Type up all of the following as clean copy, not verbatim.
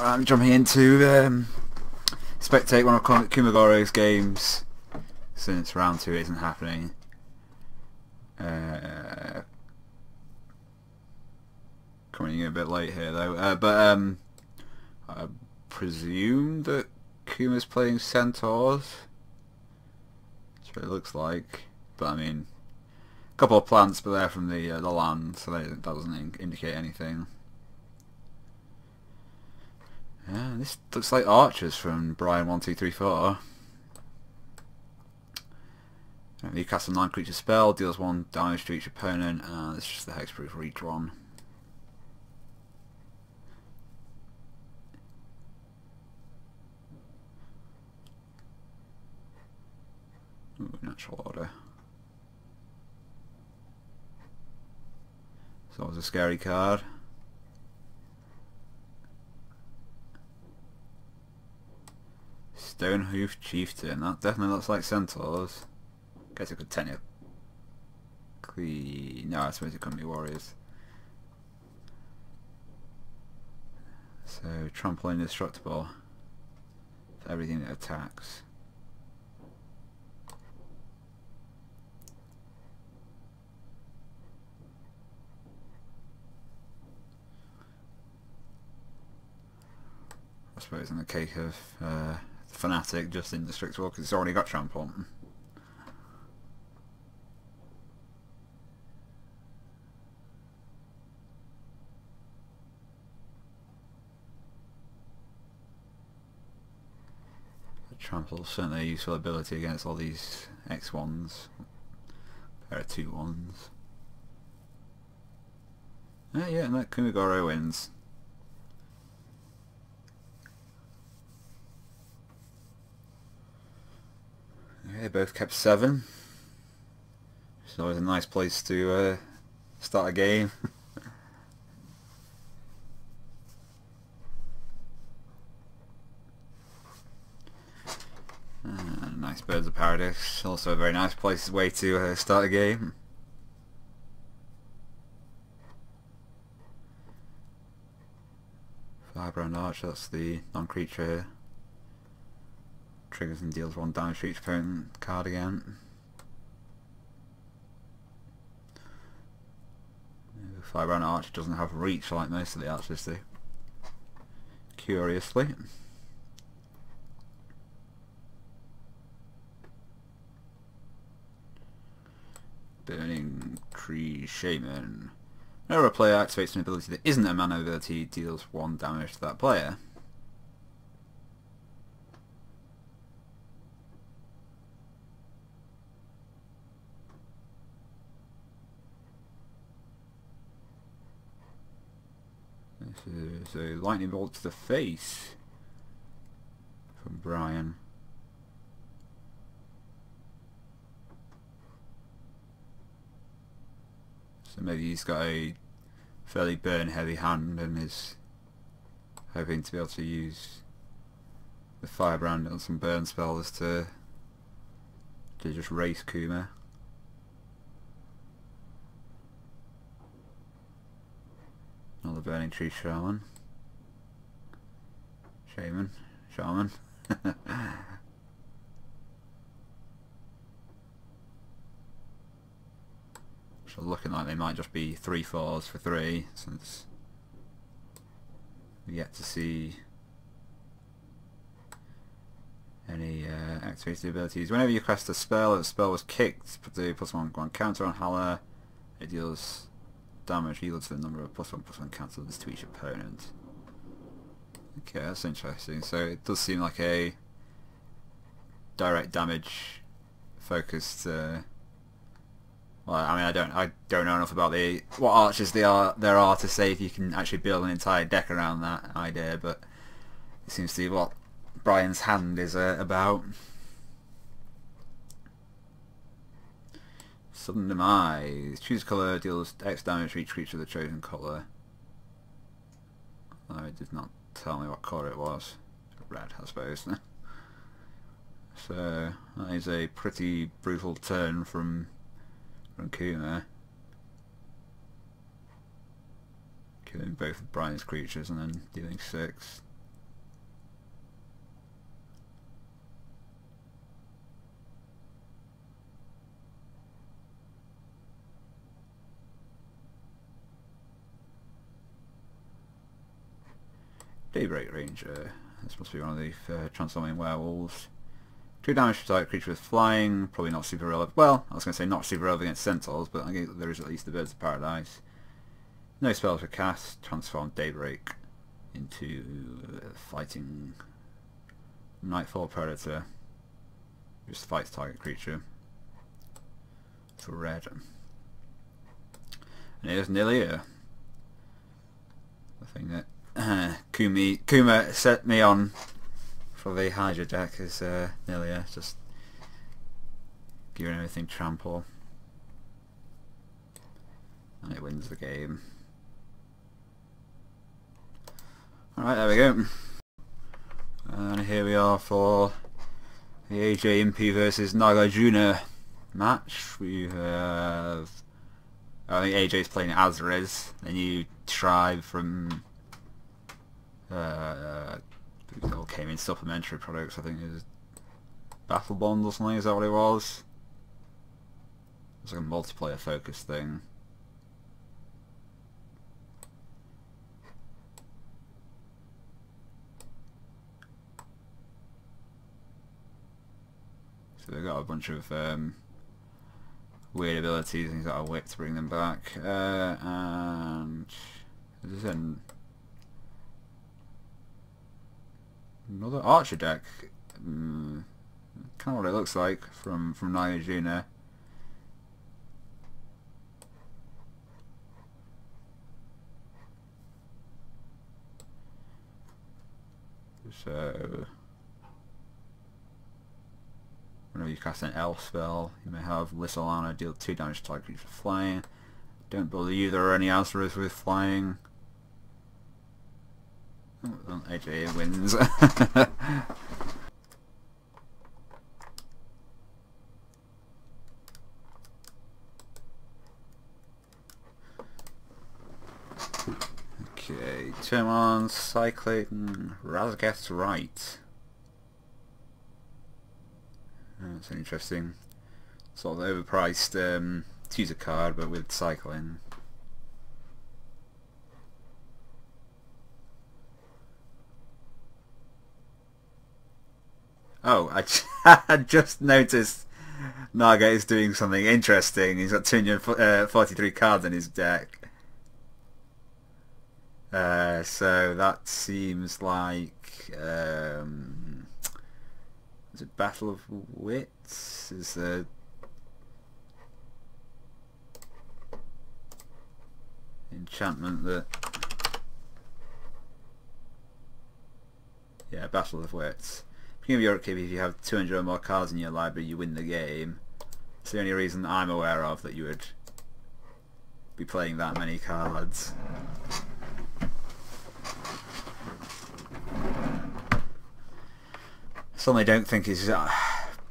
I'm jumping into spectate one of Kumagoro's games since round 2 isn't happening. Coming in a bit late here though, but I presume that Kuma's playing Centaurs. That's what it looks like. But I mean, a couple of plants, but they're from the land, so that doesn't indicate anything. Yeah, this looks like archers from Brian 1234. You cast a non-creature spell, deals 1 damage to each opponent, and it's just the hexproof redrawn. Ooh, natural order. It's always a scary card. Stonehoof Chieftain, that definitely looks like Centaurs. Guess it could technically... No, I suppose it couldn't be warriors. So, trample indestructible for everything that attacks. I suppose in the case of Fanatic, just indestructible because it's already got trample. Trample is certainly a useful ability against all these X1s. Pair of 2-1s. Yeah, and that Kumagoro wins. Okay, both kept 7. It's always a nice place to start a game. Nice Birds of Paradise, also a very nice way to start a game. Firebrand Arch, that's the non-creature here. Triggers and deals 1 damage to each opponent card again. Firebrand Arch doesn't have reach like most of the archers do. Curiously. Burning Tree Shaman. Whenever a player activates an ability that isn't a mana ability, deals 1 damage to that player. This is a lightning bolt to the face from Brian. So maybe he's got a fairly burn heavy hand and is hoping to be able to use the Firebrand on some burn spells to just race Kuma. Another Burning Tree Shaman. Shaman. So looking like they might just be 3/4s for 3, since we yet to see any activated abilities. Whenever you cast a spell, if the spell was kicked, put the +1/+1 counter on Haller, it deals damage equal to the number of +1/+1 counters to each opponent. Okay, that's interesting. So it does seem like a direct damage focused. Well, I mean, I don't know enough about what archers there are to say if you can actually build an entire deck around that idea, but it seems to be what Brian's hand is about. Sudden Demise. Choose colour, deals X damage to each creature of the chosen colour. Although it did not tell me what colour it was. Red, I suppose. So that is a pretty brutal turn from Kuma. Killing both of Brian's creatures and then dealing 6. Daybreak Ranger. This must be one of the transforming werewolves. 2 damage to target creature with flying. Probably not super relevant. Well, I was going to say not super relevant against centaurs, but I guess there is at least the Birds of Paradise. No spells for cast. Transform Daybreak into fighting Nightfall Predator. Just fights target creature. For red. And here's Nilia. The thing that Kuma set me on for the Hydra deck is Nilia. Just giving everything trample. And it wins the game. Alright, there we go. And here we are for the AJ Impy versus Nagarjuna match. We have... I think AJ's playing Azriz, the new tribe from... it all came in supplementary products, I think it was Battle Bond or something, is that what it was? It's like a multiplayer focused thing. So they've got a bunch of weird abilities and he's got a whip to bring them back. And there's another Archer deck. Kind of what it looks like from Nagarjuna. So whenever you cast an elf spell, you may have Lissalana deal 2 damage to target creature flying. Don't believe there are any Azras with flying. Oh, well, AJ wins. Okay, turn on Cycling Razgeth's Right. That's an interesting sort of overpriced teaser card, but with cycling. Oh, I just noticed Naga is doing something interesting. He's got 243 cards in his deck. So that seems like... is it Battle of Wits? Is the enchantment that... Yeah, Battle of Wits. Beginning of your upkeep, if you have 200 or more cards in your library, you win the game. It's the only reason I'm aware of that you would be playing that many cards. Certainly don't think he's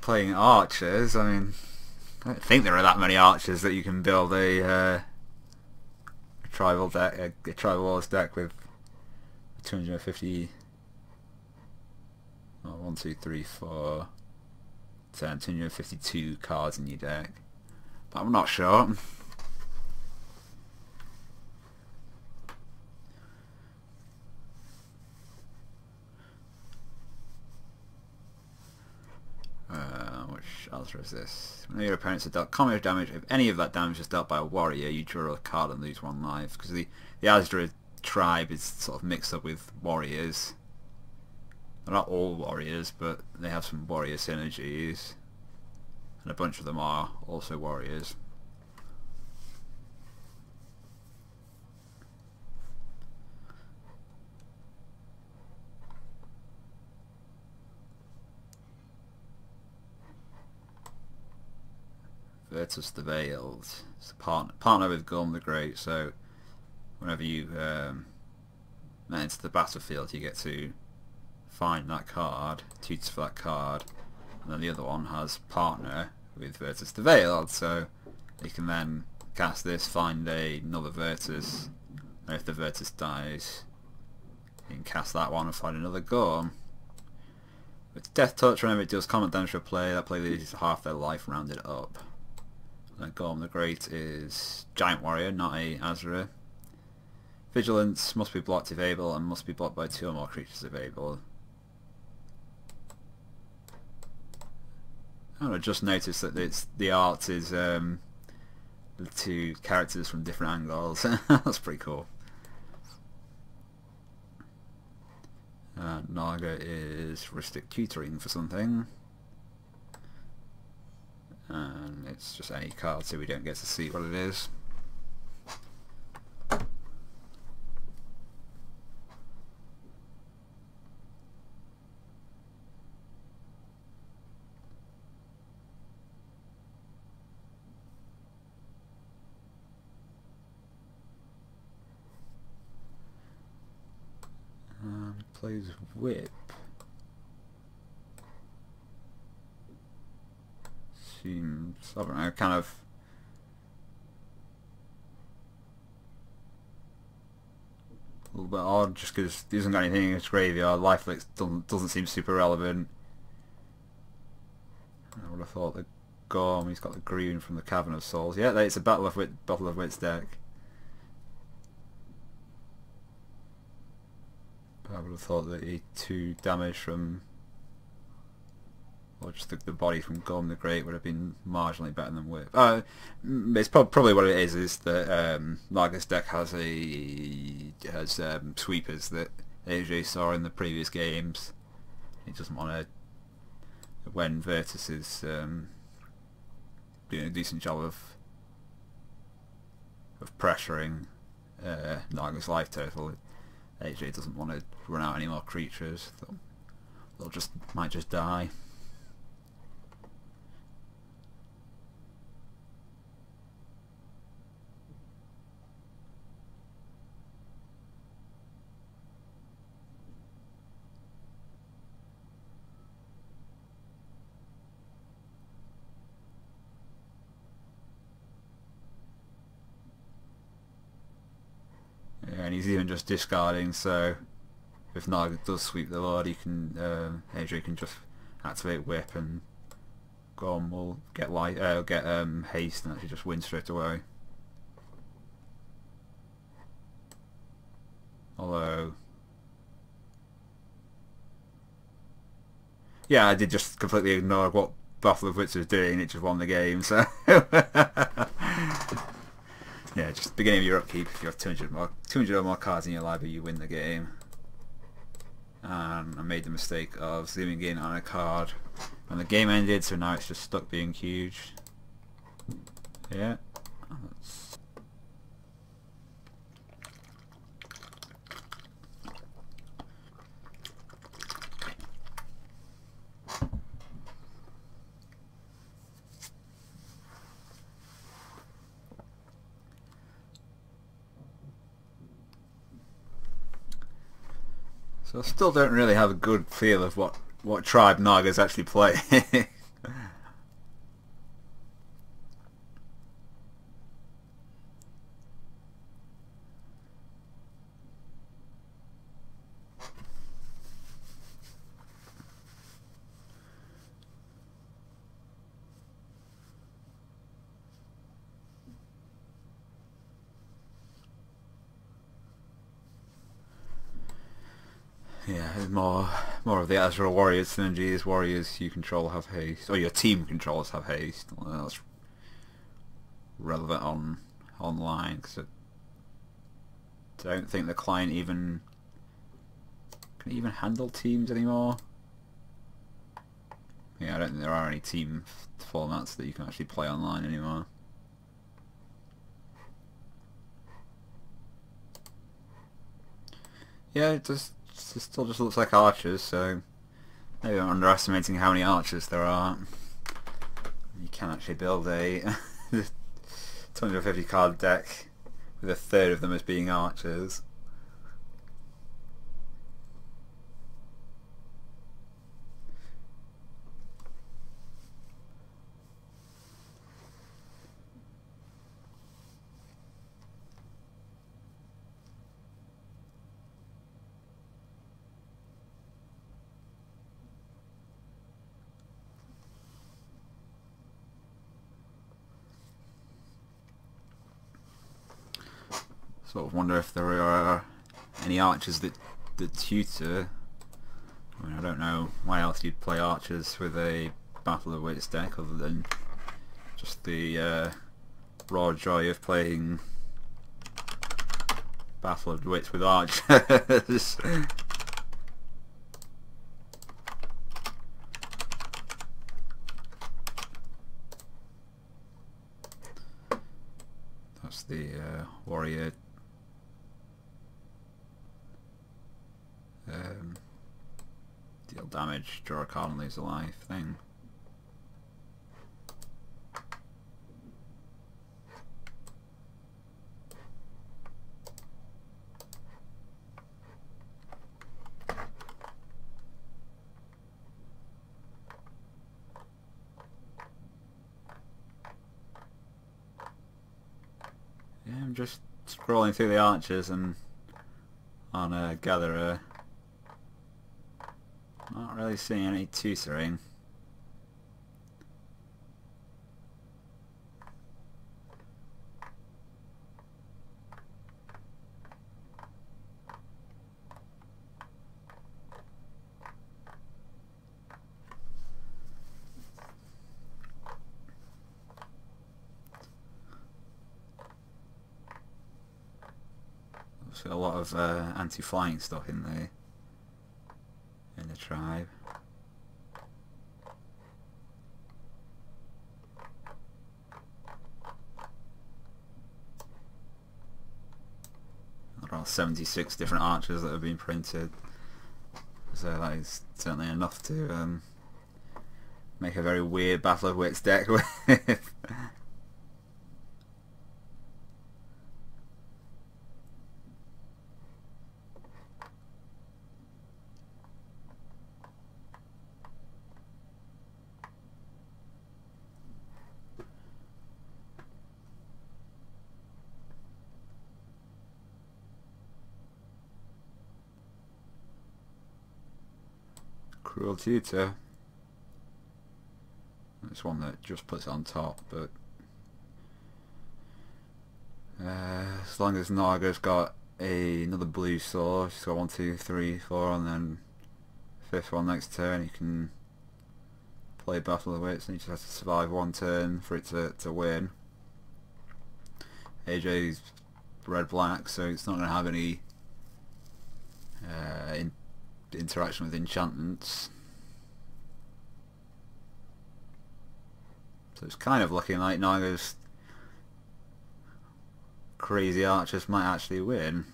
playing archers. I mean, I don't think there are that many archers that you can build a tribal deck, a tribal wars deck with 250. Oh, 1, 2, 3, 4, 10, 252 cards in your deck. But I'm not sure. Which Azra is this? When your opponents have dealt combat damage, if any of that damage is dealt by a warrior, you draw a card and lose 1 life. Because the Azra tribe is sort of mixed up with warriors. They're not all warriors, but they have some warrior synergies. And a bunch of them are also warriors. Virtus the Veiled. It's a partner with Gorm the Great, so whenever you enter the battlefield you get to find that card, tutor for that card, and then the other one has partner with Virtus the Veiled, so you can then cast this, find another Virtus, and if the Virtus dies you can cast that one and find another Gorm. With Death Touch, whenever it deals combat damage to a player, that player loses half their life rounded up. And then Gorm the Great is Giant Warrior, not a Azra. Vigilance must be blocked if able and must be blocked by 2 or more creatures if able. I just noticed that the art is the 2 characters from different angles. That's pretty cool. Naga is heuristic tutoring for something. And it's just any card, so we don't get to see what it is. Plays Whip. Seems, I don't know, kind of a little bit odd just because he hasn't got anything in his graveyard. Lifelink doesn't seem super relevant. I would have thought the Gorm, he's got the green from the Cavern of Souls. Yeah, it's a Battle of Wits deck. I would have thought that the 2 damage from, or just the body from Gorm the Great would have been marginally better than Whip. It's probably what it is that Naga's deck has sweepers that AJ saw in the previous games. He doesn't want to, when Virtus is doing a decent job of pressuring Naga's life total. AJ doesn't want to run out any more creatures. They'll might just die. Yeah, and he's even just discarding, so if Naga does sweep the Lord, he can AJ can just activate Whip and Gorm will get haste and actually just win straight away. Although, yeah, I did just completely ignore what Battle of Wits was doing. It just won the game, so. Yeah, just beginning of your upkeep, if you have 200 or more cards in your library, you win the game. And I made the mistake of zooming in on a card when the game ended, so now it's just stuck being huge. Yeah. So I still don't really have a good feel of what tribe Naga's actually playing. Yeah, more of the Azrael Warriors synergies. Warriors you control have haste, or your team controls have haste. Well, that's relevant online because I don't think the client can even handle teams anymore. Yeah, I don't think there are any team formats that you can actually play online anymore. Yeah, it still just looks like archers, so maybe I'm underestimating how many archers there are. You can actually build a 250 card deck with a third of them as being archers. sort of wonder if there are any archers that tutor. I mean, I don't know why else you'd play archers with a Battle of Wits deck other than just the raw joy of playing Battle of Wits with archers. That's the warrior deal damage, draw a card and lose a life thing. Yeah, I'm just scrolling through the archers and on a gatherer. Not really seeing any tutoring. There's a lot of anti-flying stuff in the tribe. There are 76 different archers that have been printed, so that is certainly enough to make a very weird Battle of Wits deck with. Cruel Tutor. It's one that just puts it on top, but as long as Naga's got another blue sword, she's got 1, 2, 3, 4, and then fifth one next turn, he can play Battle of Wits, and he just has to survive one turn for it to win. AJ's red-black, so it's not going to have any interaction with enchantments. So it's kind of looking like Naga's crazy archers might actually win.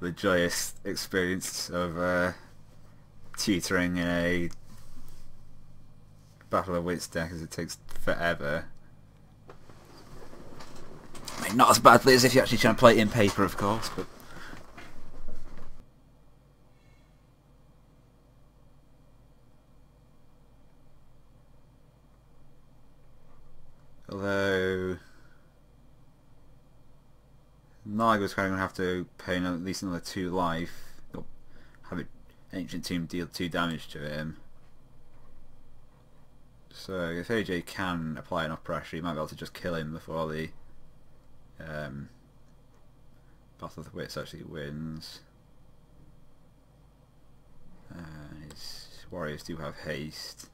The joyous experience of tutoring in a Battle of Wits deck, as it takes forever. I mean, not as badly as if you're actually trying to play it in paper, of course, but although Naga's kind of going to have to pay at least another 2 life, or have it Ancient Tomb deal 2 damage to him. So if AJ can apply enough pressure, he might be able to just kill him before the Battle of the Wits actually wins. His warriors do have haste.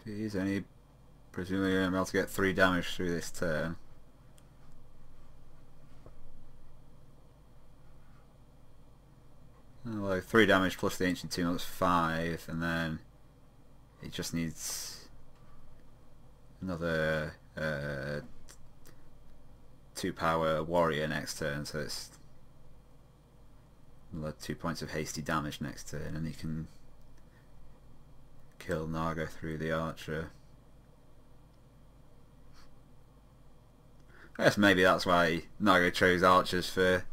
He's only presumably able to get 3 damage through this turn. Although 3 damage plus the Ancient Tomb, that's 5, and then it just needs another 2 power warrior next turn, so it's another 2 points of hasty damage next turn, and he can kill Naga through the archer. I guess maybe that's why Naga chose archers for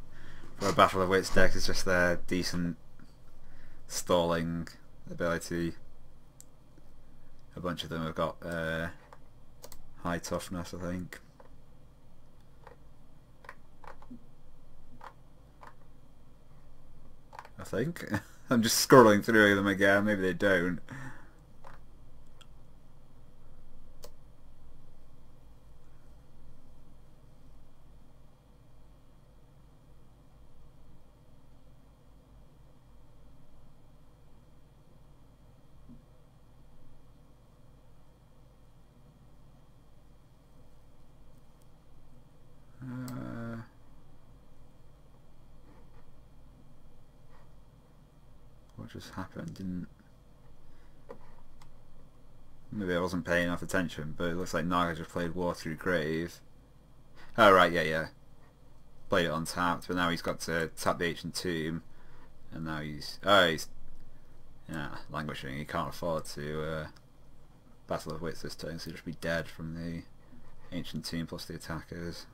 a Battle of Wits deck. It's just their decent stalling ability. A bunch of them have got high toughness, I think. I'm just scrolling through them again. Maybe they don't. What just happened? Didn't... Maybe I wasn't paying enough attention, but it looks like Naga just played War Through Grave. Oh right, yeah. Played it untapped, but now he's got to tap the Ancient Tomb, and now he's languishing. He can't afford to Battle of Wits this turn, so he'll just be dead from the Ancient Tomb plus the attackers.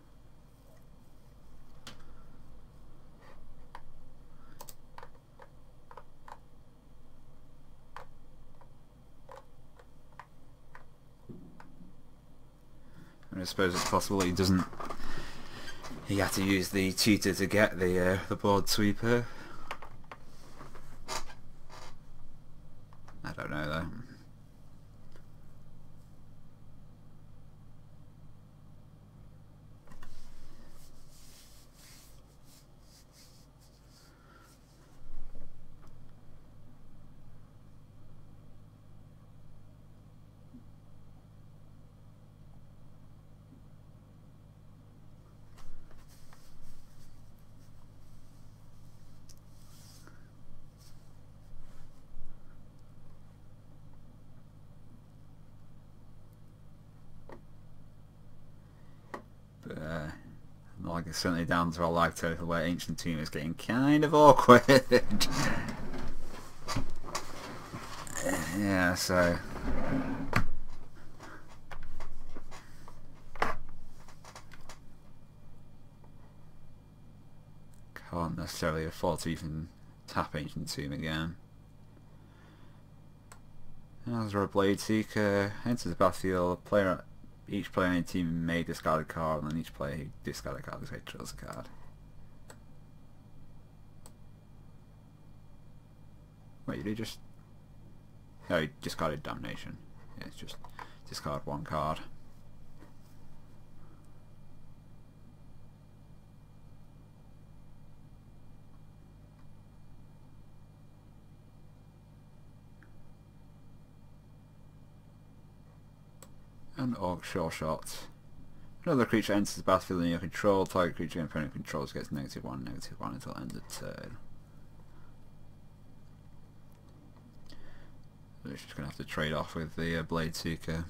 I suppose it's possible he doesn't. He had to use the tutor to get the board sweeper. I don't know though. Like it's certainly down to our life total where Ancient Tomb is getting kind of awkward. Yeah, so can't necessarily afford to even tap Ancient Tomb again. As our Blade Seeker enters the battlefield, each player on a team may discard a card, and then each player who discards a card draws a card. Wait, did he just... No, he discarded Damnation. Yeah, it's just discard one card. And Orc Sure Shot. Another creature enters the battlefield in your control. Target creature your opponent controls gets -1/-1 until end of turn. So it's just going to have to trade off with the Blade Seeker.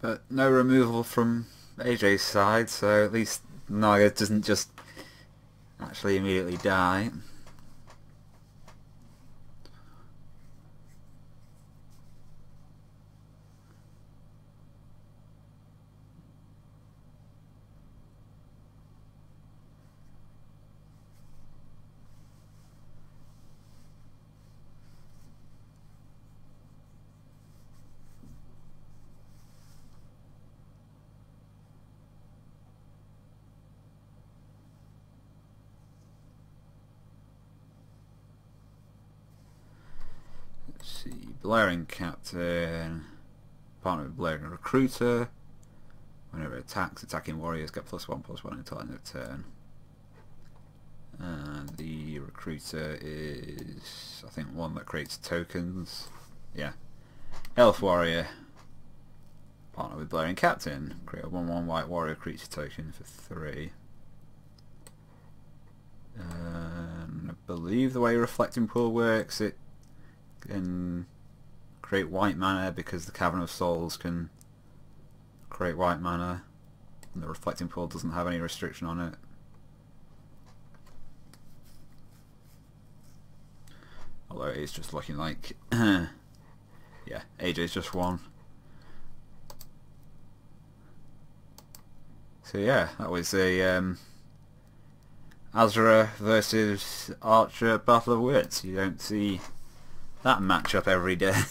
But no removal from AJ's side, so at least Naga doesn't just actually immediately die. See, Blaring Captain, partner with Blaring Recruiter. Whenever it attacks, attacking warriors get +1/+1 until end of turn. And the recruiter is, I think, one that creates tokens. Yeah. Elf warrior. Partner with Blaring Captain. Create a 1/1 white warrior creature token for 3. I believe the way Reflecting Pool works, it can create white mana because the Cavern of Souls can create white mana, and the Reflecting Pool doesn't have any restriction on it. Although it is just looking like yeah, AJ's just won. So yeah, that was a Azra versus Archer Battle of Wits. You don't see that matchup every day.